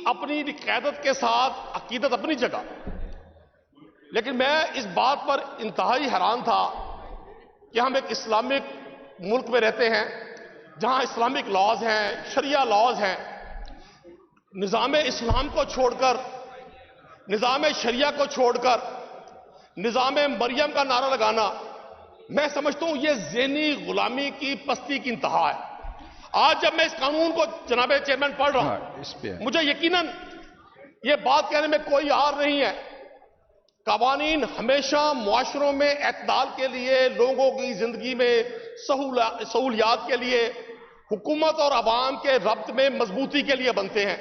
اپنی قیادت کے ساتھ عقیدت اپنی جگہ، لیکن میں اس بات پر انتہائی حیران تھا کہ ہم ایک اسلامک ملک میں رہتے ہیں جہاں اسلامک لاز ہیں، شریعہ لاز ہیں، نظام اسلام کو چھوڑ کر، نظام شریعہ کو چھوڑ کر نظام مریم کا نعرہ لگانا، میں سمجھتا ہوں یہ ذہنی غلامی کی پستی کی انتہا ہے۔ آج جب میں اس قانون کو جناب چیئرمین پڑھ رہا ہوں، مجھے یقیناً یہ بات کہنے میں کوئی عار نہیں ہے، قوانین ہمیشہ معاشروں میں اعتدال کے لیے، لوگوں کی زندگی میں سہولیات کے لیے، حکومت اور عوام کے ربط میں مضبوطی کے لیے بنتے ہیں۔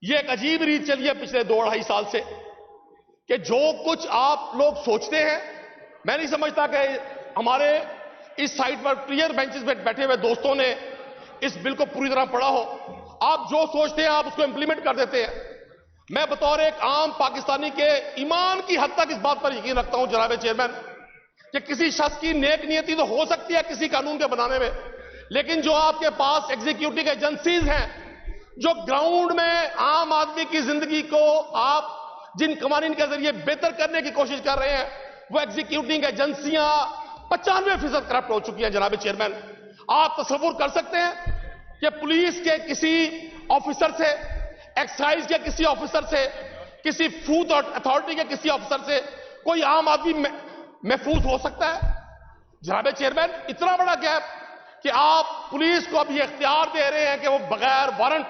یہ ایک عجیب ریت چلی ہے پچھلے 2-2.5 سال سے کہ جو کچھ آپ لوگ سوچتے ہیں، میں نہیں سمجھتا کہ ہمارے اس سائٹ پر کلیئر بینچز میں بیٹھے ہوئے دوستوں نے اس بل کو پوری طرح پڑھا ہو۔ آپ جو سوچتے ہیں آپ اس کو امپلیمنٹ کر دیتے ہیں۔ میں بطور ایک عام پاکستانی کے ایمان کی حد تک اس بات پر یقین رکھتا ہوں جناب چیئرمین کہ کسی شخص کی نیک نیتی تو ہو سکتی ہے کسی قانون کے بنانے میں، لیکن جو آپ کے پاس ایگزیکیوٹنگ ایجنسیز ہیں جو گراؤنڈ میں عام آدمی کی زندگی کو آپ جن قوانین کے ذریعے بہتر کرنے کی کوشش کر رہے ہیں، وہ ایگزیکیوٹنگ ایجنسیاں 95% کرپٹ ہو چکی ہیں جناب چیئرمین۔ آپ تصور کر سکتے ہیں کہ پولیس کے کسی آفیسر سے، ایکسائز کے کسی آفیسر سے، کسی فوڈ اتھارٹی کے کسی آفیسر سے کوئی عام آدمی محفوظ ہو سکتا ہے؟ جناب چیئرمین، اتنا بڑا گیپ کہ آپ پولیس کو اب یہ اختیار دے رہے ہیں کہ وہ بغیر وارنٹ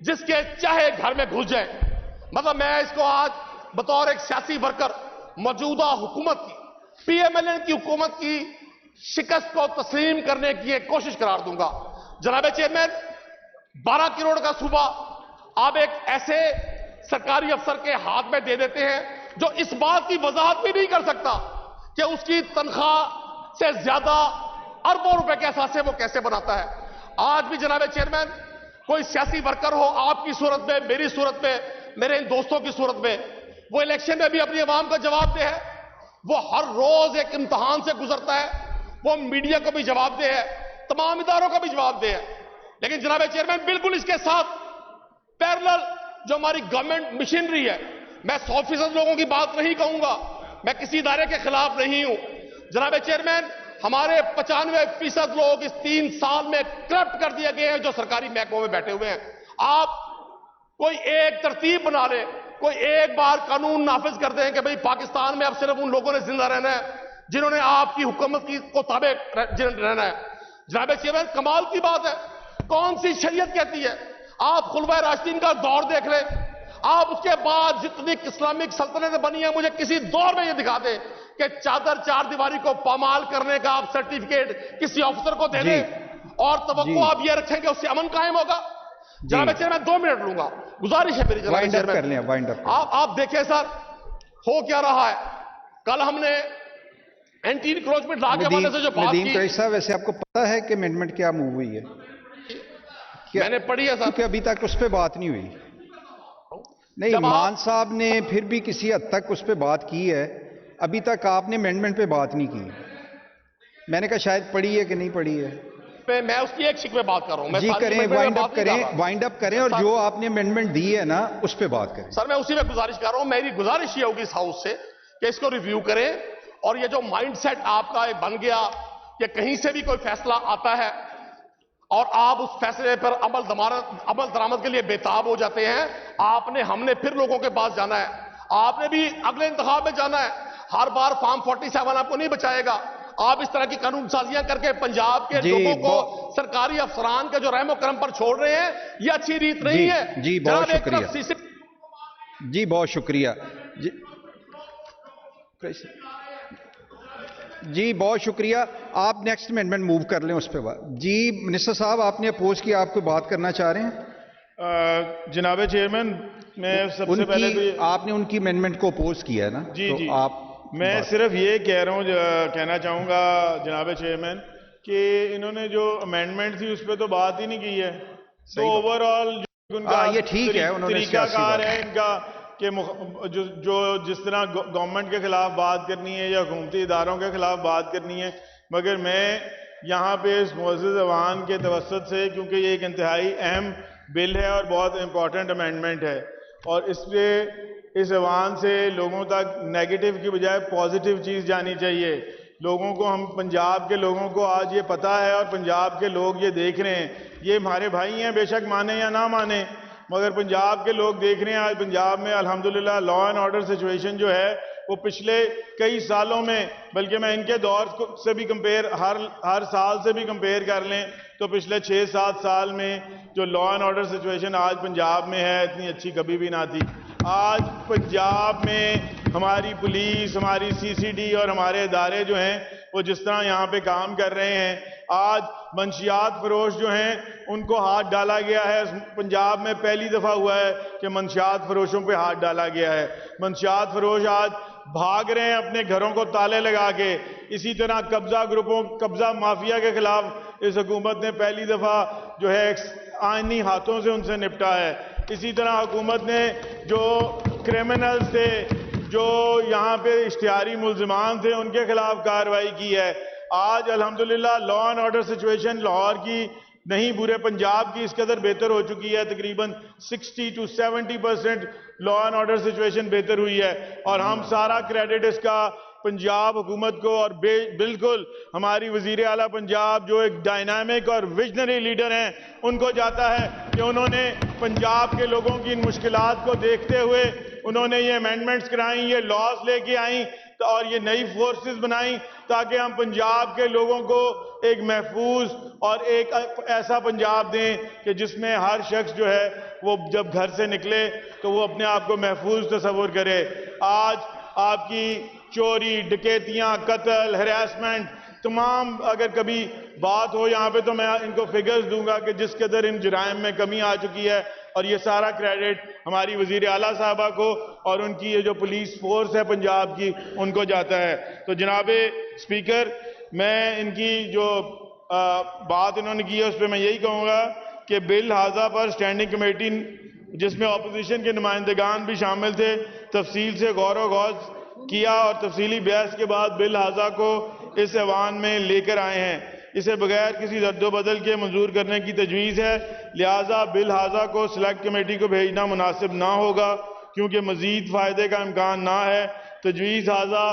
جس کے چاہے گھر میں گھس جائیں۔ مطلب میں اس کو آج بطور ایک سیاسی ورکر موجودہ حکومت کی، پی ایم ایل این کی حکومت کی شکست کو تسلیم کرنے کی ایک کوشش قرار دوں گا۔ جناب چیئرمین، 12 کروڑ کا صوبہ آپ ایک ایسے سرکاری افسر کے ہاتھ میں دے دیتے ہیں جو اس بات کی وضاحت بھی نہیں کر سکتا کہ اس کی تنخواہ سے زیادہ اربوں روپے کے اثاثے وہ کیسے بناتا ہے۔ آج بھی جناب چیئرمین کوئی سیاسی ورکر ہو، آپ کی صورت میں، میری صورت میں، میرے ان دوستوں کی صورت میں، وہ الیکشن میں بھی اپنی عوام کا جواب دہ ہے، وہ ہر روز ایک امتحان سے گزرتا ہے، وہ میڈیا کو بھی جواب دہ ہے، تمام اداروں کا بھی جواب دہ ہے۔ لیکن جناب چیئرمین بالکل اس کے ساتھ پیرلل جو ہماری گورنمنٹ مشینری ہے، میں 100% لوگوں کی بات نہیں کہوں گا، میں کسی ادارے کے خلاف نہیں ہوں۔ جناب چیئرمین، ہمارے 95% لوگ اس 3 سال میں کرپٹ کر دیے گئے ہیں جو سرکاری محکموں میں بیٹھے ہوئے ہیں۔ آپ کوئی ایک ترتیب بنا لیں، کوئی ایک بار قانون نافذ کر دیں کہ بھئی پاکستان میں اب صرف ان لوگوں نے زندہ رہنا ہے جنہوں نے آپ کی حکومت کو تابع رہنا ہے۔ جناب چیئرمین، کمال کی بات ہے، کون سی شریعت کہتی ہے؟ آپ خلفائے راشدین کا دور دیکھ لیں، آپ اس کے بعد جتنی اسلامک سلطنتیں بنی ہیں، مجھے کسی دور میں یہ دکھا دیں کہ چار دیواری کو پامال کرنے کا آپ سرٹیفکیٹ کسی آفیسر کو دے دیں اور توقع آپ یہ رکھیں کہ اس سے امن قائم ہوگا۔ جناب چیئرمین 2 منٹ لوں گا، گزارش ہے میری جناب چیئرمین۔ آپ دیکھیں سر ہو کیا رہا ہے۔ کل ہم نے اینٹی انکروچمنٹ لا کے حوالے سے جو بات کی، ندیم قریشی صاحب، ویسے آپ کو پتا ہے کہ امینڈمنٹ کیا موو ہوئی ہے؟ میں نے پڑھی ہے سر، کیونکہ ابھی تک اس پہ بات نہیں ہوئی۔ نہیں، مان صاحب نے پھر بھی کسی حد تک اس پہ بات کی ہے، ابھی تک آپ نے امینڈمنٹ پہ بات نہیں کی۔ میں نے کہا شاید پڑھی ہے کہ نہیں پڑھی ہے۔ میں اس کی ایک شکوے بات کر رہا ہوں، جی کریں، وائنڈ اپ کریں اور جو آپ نے امینڈمنٹ دی ہے نا اس پہ بات کریں۔ سر میں اسی میں گزارش کر رہا ہوں، میری گزارش یہ ہوگی اس ہاؤس سے کہ اس کو ریویو کریں، اور یہ جو مائنڈ سیٹ آپ کا بن گیا کہ کہیں سے بھی کوئی فیصلہ آتا ہے اور آپ اس فیصلے پر عمل درآمد کے لیے بےتاب ہو جاتے ہیں، ہم نے پھر لوگوں کے پاس جانا ہے، آپ نے بھی اگلے انتخاب میں جانا ہے۔ ہر بار فارم 47 آپ کو نہیں بچائے گا۔ آپ اس طرح کی قانون سازیاں کر کے پنجاب کے لوگوں کو سرکاری افسران کے جو رحم و کرم پر چھوڑ رہے ہیں، یہ اچھی ریت نہیں ہے۔ جی بہت شکریہ، جی بہت شکریہ، جی بہت شکریہ۔ آپ نیکسٹ امینڈمنٹ موو کر لیں اس پہ بات۔ جی منسٹر صاحب، آپ نے اپوز کیا، آپ کوئی بات کرنا چاہ رہے ہیں؟ جناب چیئرمین، میں سب سے پہلے آپ نے ان کی امینڈمنٹ کو اپوز کیا ہے نا؟ جی جی، میں صرف یہ کہنا چاہوں گا جناب چیئرمین کہ انہوں نے جو امینڈمنٹ تھی اس پہ تو بات ہی نہیں کی ہے، تو اوور آل ان کا یہ ٹھیک ہے، انہوں نے طریقہ کار ہے ان کا کہ جس طرح گورنمنٹ کے خلاف بات کرنی ہے یا حکومتی اداروں کے خلاف بات کرنی ہے، مگر میں یہاں پہ اس معزز ایوان کے توسط سے، کیونکہ یہ ایک انتہائی اہم بل ہے اور بہت امپورٹنٹ امینڈمنٹ ہے، اور اس پہ اس ایوان سے لوگوں تک نیگیٹو کی بجائے پازیٹیو چیز جانی چاہیے. لوگوں کو، ہم پنجاب کے لوگوں کو آج یہ پتہ ہے اور پنجاب کے لوگ یہ دیکھ رہے ہیں. یہ ہمارے بھائی ہیں، بے شک مانیں یا نہ مانیں، مگر پنجاب کے لوگ دیکھ رہے ہیں آج پنجاب میں الحمدللہ لا اینڈ آرڈر سچویشن جو ہے وہ پچھلے کئی سالوں میں، بلکہ میں ان کے دور سے بھی کمپیئر، ہر سال سے بھی کمپیئر کر لیں تو پچھلے 6-7 سال میں جو لا اینڈ آرڈر سچویشن آج پنجاب میں ہے اتنی اچھی کبھی بھی نہ تھی. آج پنجاب میں ہماری پولیس، ہماری CCD اور ہمارے ادارے جو ہیں وہ جس طرح یہاں پہ کام کر رہے ہیں، آج منشیات فروش جو ہیں ان کو ہاتھ ڈالا گیا ہے. پنجاب میں پہلی دفعہ ہوا ہے کہ منشیات فروشوں پہ ہاتھ ڈالا گیا ہے. منشیات فروش آج بھاگ رہے ہیں اپنے گھروں کو تالے لگا کے. اسی طرح قبضہ گروپوں، قبضہ مافیا کے خلاف اس حکومت نے پہلی دفعہ جو ہے آئینی ہاتھوں سے ان سے نپٹا ہے. اسی طرح حکومت نے جو کرمنلز تھے، جو یہاں پہ اشتہاری ملزمان تھے، ان کے خلاف کارروائی کی ہے. آج الحمدللہ law and order situation Lahore کی نہیں، پورے پنجاب کی اس قدر بہتر ہو چکی ہے، تقریباً 60-70% لا اینڈ آرڈر سچویشن بہتر ہوئی ہے، اور ہم سارا کریڈٹ اس کا پنجاب حکومت کو اور بالکل ہماری وزیر اعلیٰ پنجاب جو ایک ڈائنامک اور ویژنری لیڈر ہیں ان کو جاتا ہے کہ انہوں نے پنجاب کے لوگوں کی ان مشکلات کو دیکھتے ہوئے انہوں نے یہ امینڈمنٹس کرائیں، یہ لاز لے کے آئیں اور یہ نئی فورسز بنائیں تاکہ ہم پنجاب کے لوگوں کو ایک محفوظ اور ایک ایسا پنجاب دیں کہ جس میں ہر شخص جو ہے وہ جب گھر سے نکلے تو وہ اپنے آپ کو محفوظ تصور کرے. آج آپ کی چوری، ڈکیتیاں، قتل، ہراسمنٹ، تمام اگر کبھی بات ہو یہاں پہ تو میں ان کو فگرز دوں گا کہ جس قدر ان جرائم میں کمی آ چکی ہے، اور یہ سارا کریڈٹ ہماری وزیر اعلیٰ صاحبہ کو اور ان کی یہ جو پولیس فورس ہے پنجاب کی ان کو جاتا ہے. تو جناب اسپیکر، میں ان کی جو بات انہوں نے کی ہے اس پہ میں یہی کہوں گا کہ بل ہاضہ پر اسٹینڈنگ کمیٹی جس میں اپوزیشن کے نمائندگان بھی شامل تھے، تفصیل سے غور و خوض کیا اور تفصیلی بحث کے بعد بل ہاضہ کو اس ایوان میں لے کر آئے ہیں. اسے بغیر کسی رد و بدل کے منظور کرنے کی تجویز ہے، لہٰذا بل ہاضہ کو سلیکٹ کمیٹی کو بھیجنا مناسب نہ ہوگا کیونکہ مزید فائدے کا امکان نہ ہے. تجویز ہاضہ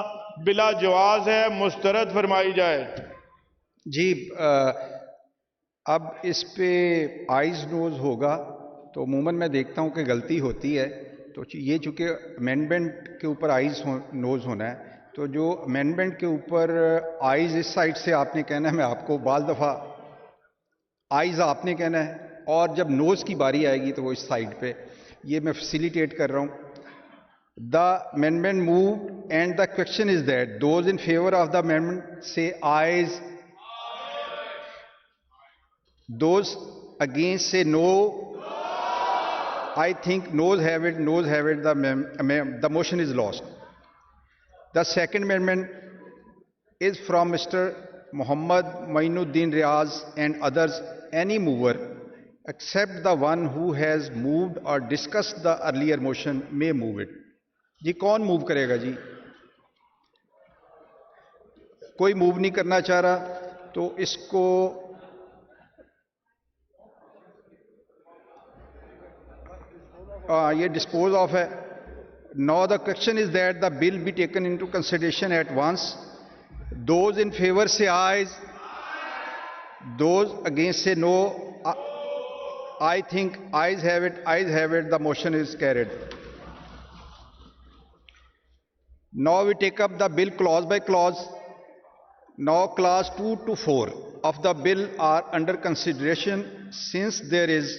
بلا جواز ہے، مسترد فرمائی جائے. جی اب اس پہ آئیز نوز ہوگا تو عموماً میں دیکھتا ہوں کہ غلطی ہوتی ہے، تو یہ چونکہ امینڈمنٹ کے اوپر آئیز نوز ہونا ہے تو جو امینڈمنٹ کے اوپر آئیز اس سائڈ سے آپ نے کہنا ہے، میں آپ کو بعض دفعہ آئیز آپ نے کہنا ہے، اور جب نوز کی باری آئے گی تو وہ اس سائڈ پہ، یہ میں فیسیلیٹیٹ کر رہا ہوں. The amendment moved and the question is that those in favour of the amendment say ayes, those against say no. I think noes have it, the motion is lost. The second amendment is from Mr. Muhammad Mainuddin Riaz and others. Any mover except the one who has moved or discussed the earlier motion may move it. جی کون move کرے گا؟ جی کوئی move نہیں کرنا چاہ رہا تو اس کو یہ ڈسپوز آف ہے. Now the question is that the bill be taken into consideration at once. Those in favor say ayes. Those against say no. I think ayes have it. Ayes have it. The motion is carried. Now we take up the bill clause by clause. Now clause 2 to 4 of the bill are under consideration. Since there is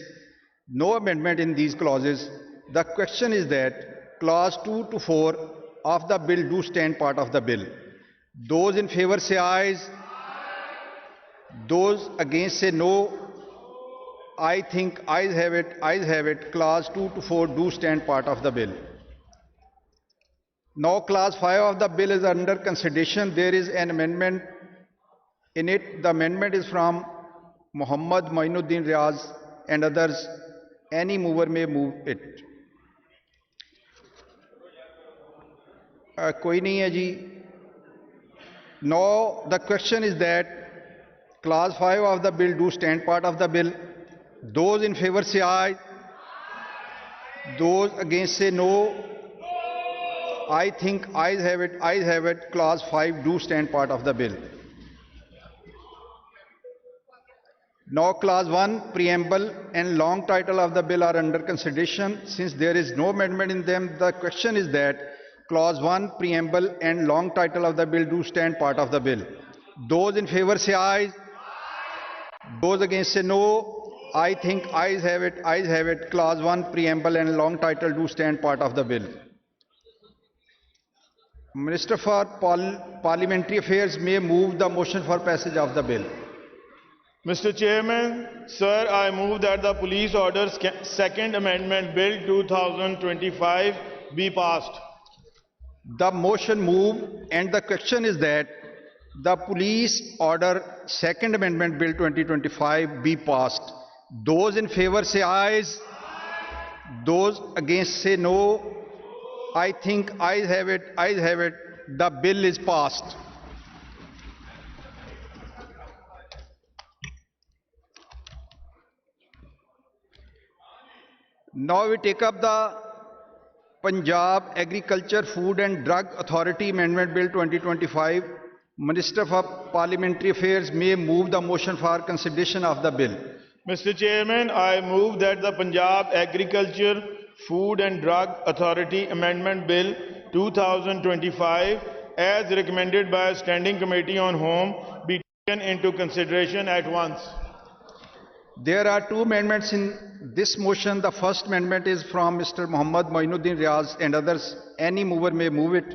no amendment in these clauses, the question is that clause 2 to 4 of the bill do stand part of the bill. Those in favor say ayes. Those against say no. I think ayes have it. Ayes have it. Clause 2 to 4 do stand part of the bill. Now clause 5 of the bill is under consideration. There is an amendment in it. The amendment is from Muhammad Mainuddin Riaz and others. Any mover may move it. کوئی نہیں ہے جی. Now the question is that clause 5 of the bill do stand part of the bill. Those in favor say aye. Those against say no. I think ayes have it. Ayes have it. Clause 5 do stand part of the bill. Now Clause 1, Preamble and long title of the bill are under consideration. Since there is no amendment in them, the question is that Clause 1, Preamble and long title of the bill do stand part of the bill. Those in favor say aye. Those against say no. I think ayes have it. Ayes have it. Clause 1, Preamble and long title do stand part of the bill. Minister for Parliamentary Affairs may move the motion for passage of the bill. Mr. Chairman, sir, I move that the Police Orders Second Amendment Bill 2025 be passed. The motion moved, and the question is that the Police Order Second Amendment Bill 2025 be passed. Those in favor say ayes. Those against say no. I think ayes have it. Ayes have it. The bill is passed. Now we take up the Punjab Agriculture, Food and Drug Authority Amendment Bill 2025. Minister for Parliamentary Affairs may move the motion for consideration of the bill. Mr. Chairman, I move that the Punjab Agriculture, Food and Drug Authority Amendment Bill 2025, as recommended by a Standing Committee on Home, be taken into consideration at once. There are two amendments in this motion. The first amendment is from Mr. Muhammad Moinuddin Riaz and others. Any mover may move it.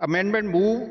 amendment move.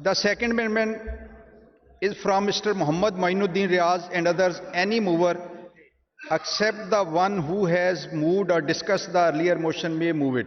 The second amendment is from Mr. Muhammad Moinuddin Riaz and others. Any mover except the one who has moved or discussed the earlier motion may move it.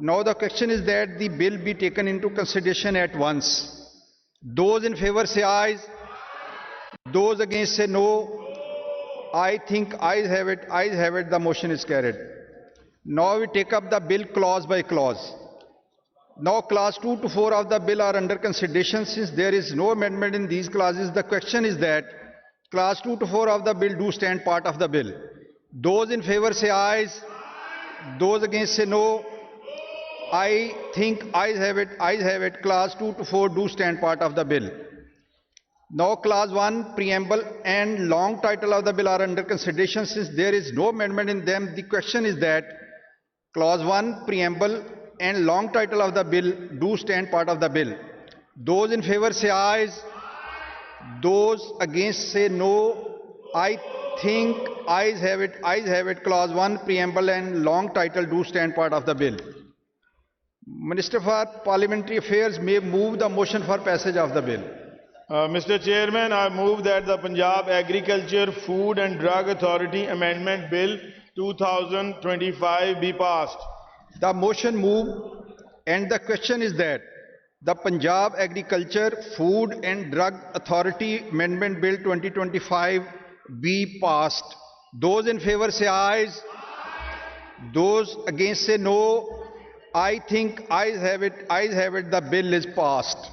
Now the question is that the bill be taken into consideration at once. Those in favor say ayes. Those against say no. I think ayes have it. Ayes have it. The motion is carried. Now we take up the bill clause by clause. Now clause 2 to 4 of the bill are under consideration. Since there is no amendment in these clauses, the question is that clause 2 to 4 of the bill do stand part of the bill. Those in favor say ayes. Those against say no. I think ayes have it. Ayes have it. Clause 2 to 4 do stand part of the bill. Now clause 1, preamble and long title of the bill are under consideration. Since there is no amendment in them, the question is that clause 1, preamble and long title of the bill do stand part of the bill. Those in favor say ayes. Those against say no. I think ayes have it. Ayes have it. Clause 1, preamble and long title do stand part of the bill. Minister for Parliamentary Affairs may move the motion for passage of the bill. Mr. Chairman, I move that the Punjab Agriculture, Food and Drug Authority Amendment Bill 2025 be passed. The motion moved, and the question is that the Punjab Agriculture, Food and Drug Authority Amendment Bill 2025 be passed. Those in favor say ayes. Those against say no. I think ayes have it. Ayes have it. The bill is passed.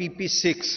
PP6.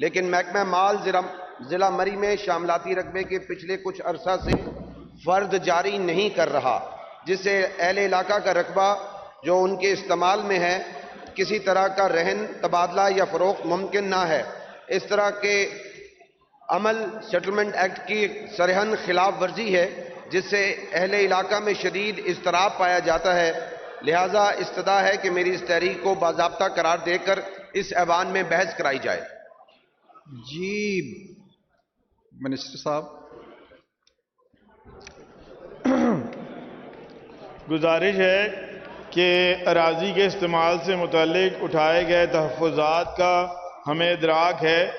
لیکن محکمہ مال ضلع مری میں شاملاتی رقبے کے پچھلے کچھ عرصہ سے فرد جاری نہیں کر رہا، جس سے اہل علاقہ کا رقبہ جو ان کے استعمال میں ہے کسی طرح کا رہن تبادلہ یا فروخت ممکن نہ ہے۔ اس طرح کے عمل سیٹلمنٹ ایکٹ کی سرہن خلاف ورزی ہے، جس سے اہل علاقہ میں شدید اضطراب پایا جاتا ہے۔ لہذا استدعا ہے کہ میری اس تحریک کو باضابطہ قرار دے کر اس ایوان میں بحث کرائی جائے۔ جی منسٹر صاحب۔ گزارش ہے کہ اراضی کے استعمال سے متعلق اٹھائے گئے تحفظات کا ہمیں ادراک ہے